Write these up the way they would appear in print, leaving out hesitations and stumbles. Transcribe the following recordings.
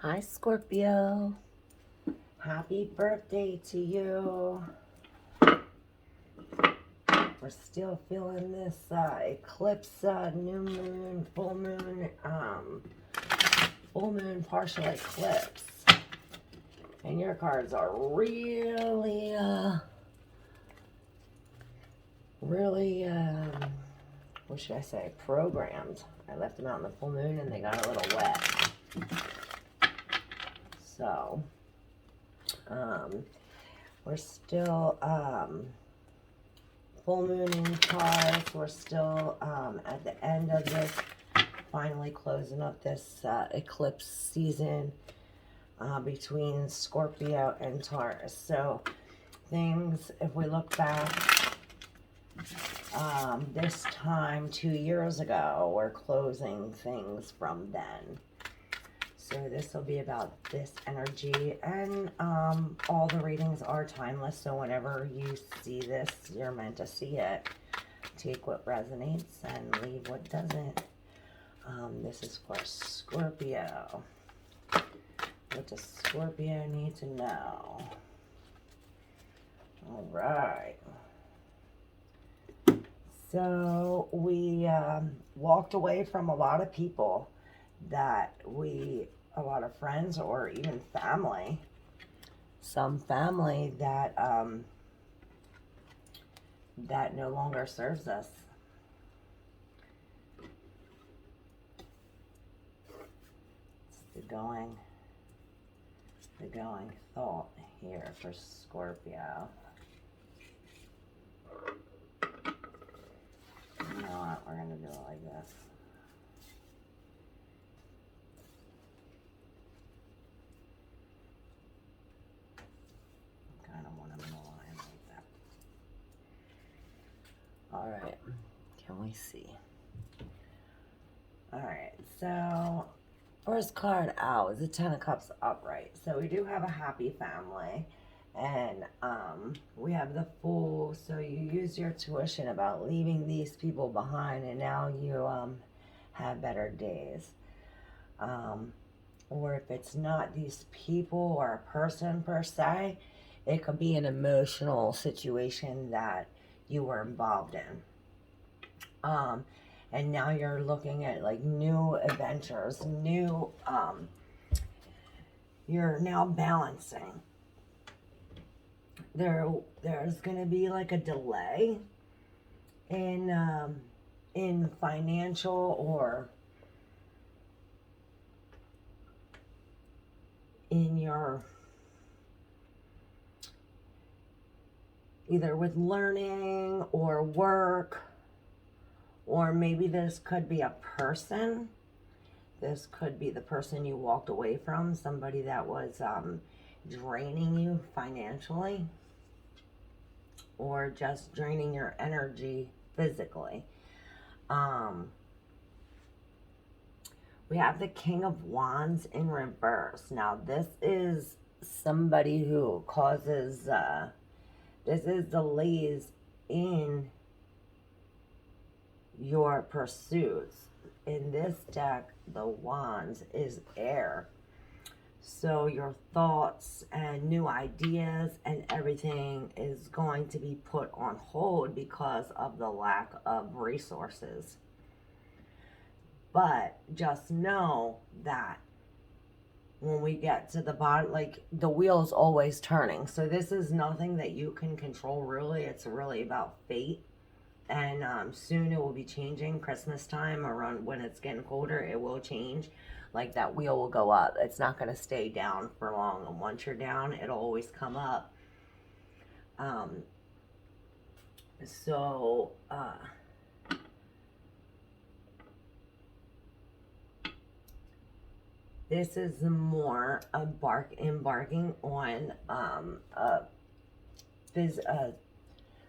Hi, Scorpio. Happy birthday to you. We're still feeling this eclipse, new moon, full moon, partial eclipse. And your cards are really, what should I say, programmed. I left them out in the full moon and they got a little wet. So, we're still, full moon in cards. We're still at the end of this, finally closing up this eclipse season between Scorpio and Taurus. So things, if we look back this time 2 years ago, we're closing things from then. So this will be about this energy, and all the readings are timeless, so whenever you see this, you're meant to see it. Take what resonates and leave what doesn't. This is for Scorpio. What does Scorpio need to know? All right. So we walked away from a lot of people that a lot of friends or even family, some family that that no longer serves us. It's the going thought here for Scorpio. You know what, we're gonna do it like this. Alright, can we see? Alright, so first card out is the Ten of Cups upright. So we do have a happy family, and we have the Fool. So you use your tuition about leaving these people behind, and now you have better days. Or if it's not these people or a person per se, it could be an emotional situation that you were involved in. And now you're looking at like new adventures, you're now balancing. There's gonna be like a delay in financial or in your, either with learning or work, or maybe this could be a person. This could be the person you walked away from, somebody that was draining you financially, or just draining your energy physically. We have the King of Wands in reverse. Now this is somebody who causes this is delays in your pursuits. In this deck, the Wands is air. So your thoughts and new ideas and everything is going to be put on hold because of the lack of resources. But just know that when we get to the bottom, like the wheel is always turning. So this is nothing that you can control really. It's really about fate. And soon it will be changing. Christmas time, around when it's getting colder, it will change. Like that wheel will go up. It's not going to stay down for long. And once you're down, it'll always come up. This is more embarking on a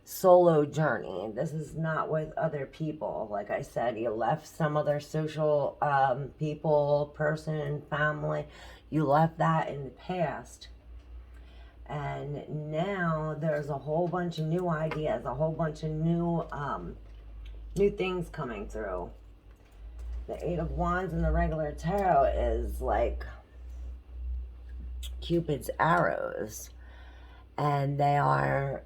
solo journey. This is not with other people. Like I said, you left some other social people, person, family. You left that in the past. And now there's a whole bunch of new ideas, a whole bunch of new things coming through. The Eight of Wands in the regular tarot is like Cupid's arrows. And they are,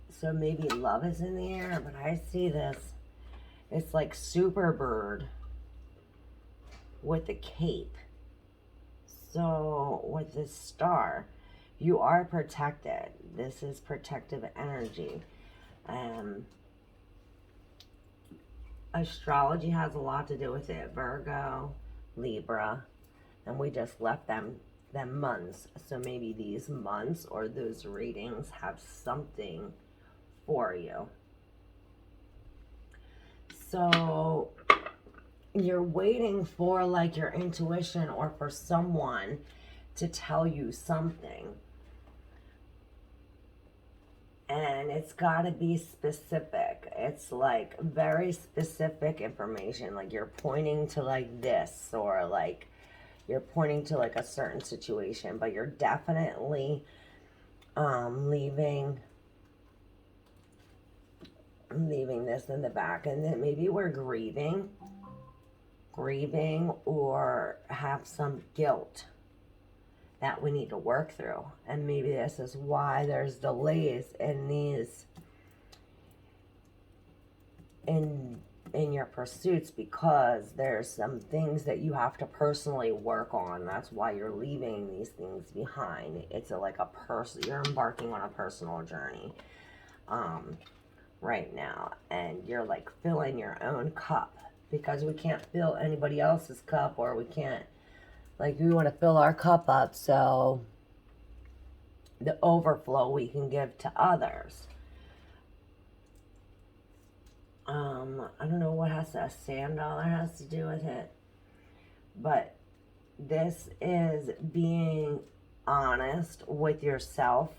so maybe love is in the air, but I see this. It's like Superbird with the cape. So with this star, you are protected. This is protective energy. Astrology has a lot to do with it. Virgo, Libra, and we just left them months. So maybe these months or those readings have something for you. So you're waiting for like your intuition or for someone to tell you something. And it's got to be specific. It's like very specific information. Like you're pointing to like this, or like you're pointing to like a certain situation, but you're definitely leaving this in the back. And then maybe we're grieving or have some guilt that we need to work through. And maybe this is why there's delays in these in your pursuits, because there's some things that you have to personally work on. That's why you're leaving these things behind. It's like a person, you're embarking on a personal journey right now, and you're like filling your own cup, because we can't fill anybody else's cup, or we can't, like, we want to fill our cup up so the overflow we can give to others. I don't know what a sand dollar has to do with it, but this is being honest with yourself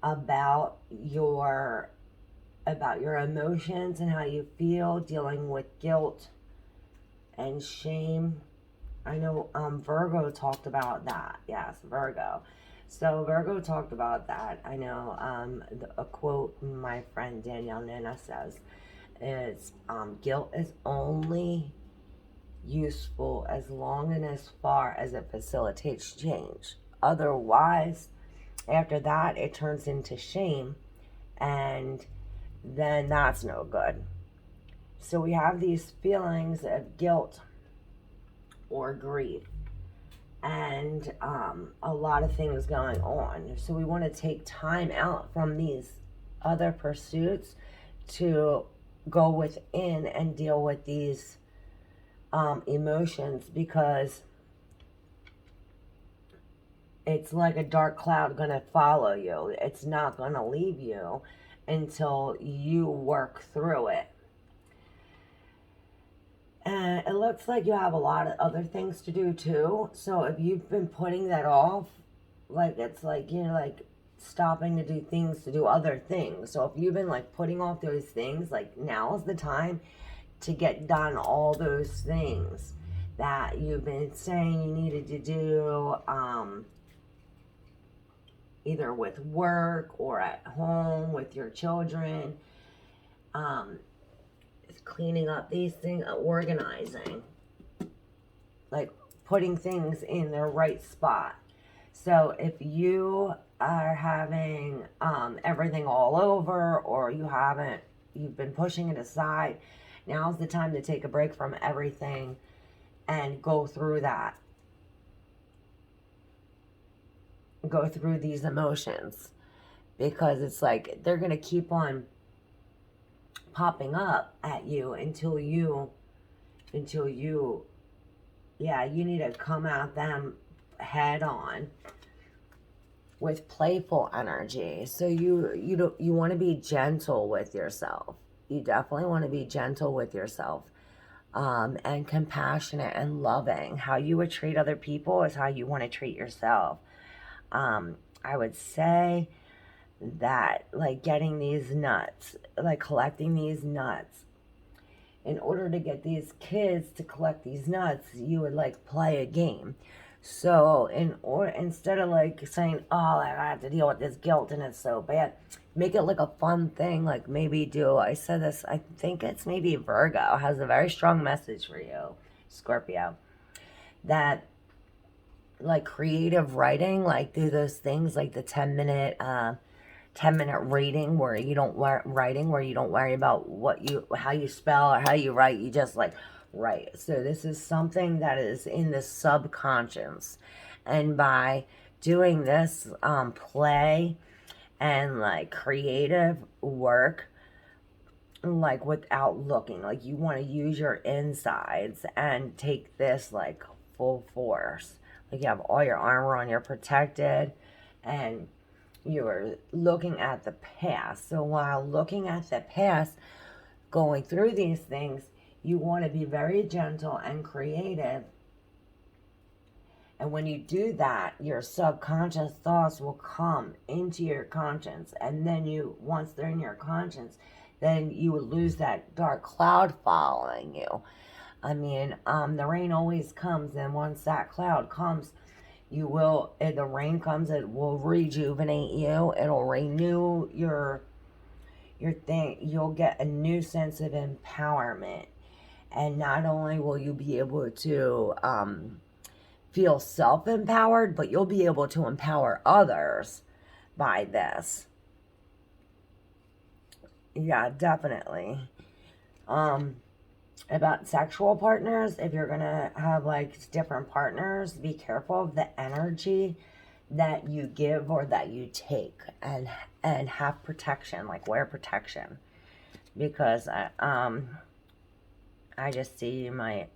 about your emotions and how you feel, dealing with guilt and shame. I know Virgo talked about that. Yes, Virgo. So Virgo talked about that. I know a quote my friend Danielle Nina says is, guilt is only useful as long and as far as it facilitates change. Otherwise, after that, it turns into shame, and then that's no good. So we have these feelings of guilt or grief, and a lot of things going on. So we want to take time out from these other pursuits to go within and deal with these emotions, because it's like a dark cloud going to follow you. It's not going to leave you until you work through it. And it looks like you have a lot of other things to do too. So if you've been putting that off, like it's like you're like stopping to do things to do other things. So if you've been like putting off those things, like now's the time to get done all those things that you've been saying you needed to do, either with work or at home with your children. Cleaning up these things, organizing, like putting things in their right spot. So if you are having everything all over, or you've been pushing it aside, now's the time to take a break from everything and go through that. Go through these emotions, because it's like they're going to keep on popping up at you until you need to come at them head on with playful energy. So you want to be gentle with yourself. You definitely want to be gentle with yourself, and compassionate and loving. How you would treat other people is how you want to treat yourself. I would say that, like, getting these nuts, like collecting these nuts, in order to get these kids to collect these nuts, you would like play a game. So instead of like saying, oh, I have to deal with this guilt and it's so bad, make it like a fun thing. Like maybe I said this, I think it's maybe Virgo has a very strong message for you, Scorpio, that like creative writing, like do those things like the 10-minute reading where you don't worry about how you spell or how you write. You just like write. So this is something that is in the subconscious, and by doing this play and like creative work, like without looking, like you want to use your insides and take this like full force, like you have all your armor on, you're protected, and you're looking at the past. So while looking at the past, going through these things, you want to be very gentle and creative. And when you do that, your subconscious thoughts will come into your conscience. And then once they're in your conscience, then you will lose that dark cloud following you. I mean, the rain always comes, and once that cloud comes, the rain comes, it will rejuvenate you. It'll renew your thing. You'll get a new sense of empowerment. And not only will you be able to feel self-empowered, but you'll be able to empower others by this. Yeah, definitely. About sexual partners, if you're gonna have like different partners, be careful of the energy that you give or that you take, and have protection, like wear protection, because I just see you might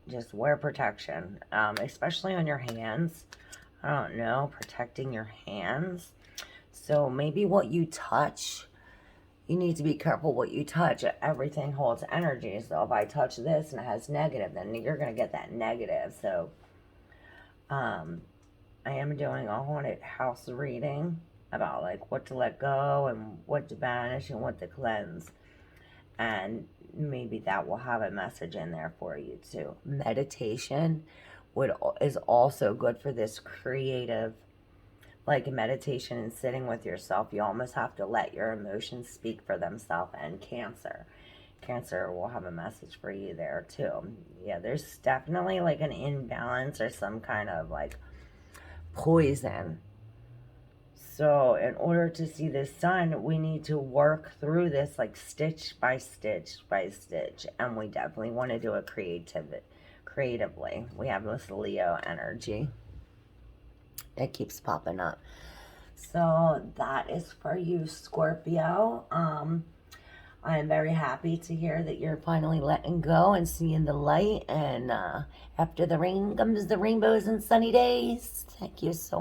just wear protection, especially on your hands. I don't know, protecting your hands. So maybe what you touch, you need to be careful what you touch. Everything holds energy. So if I touch this and it has negative, then you're going to get that negative. So I am doing a haunted house reading about like what to let go and what to banish and what to cleanse. And maybe that will have a message in there for you too. Meditation is also good for this creative, like meditation and sitting with yourself. You almost have to let your emotions speak for themselves. And Cancer will have a message for you there too. Yeah, there's definitely like an imbalance or some kind of like poison. So in order to see the sun, we need to work through this like stitch by stitch by stitch. And we definitely want to do it creatively. We have this Leo energy. It keeps popping up. So that is for you, Scorpio. I am very happy to hear that you're finally letting go and seeing the light. And after the rain comes the rainbows and sunny days. Thank you so much.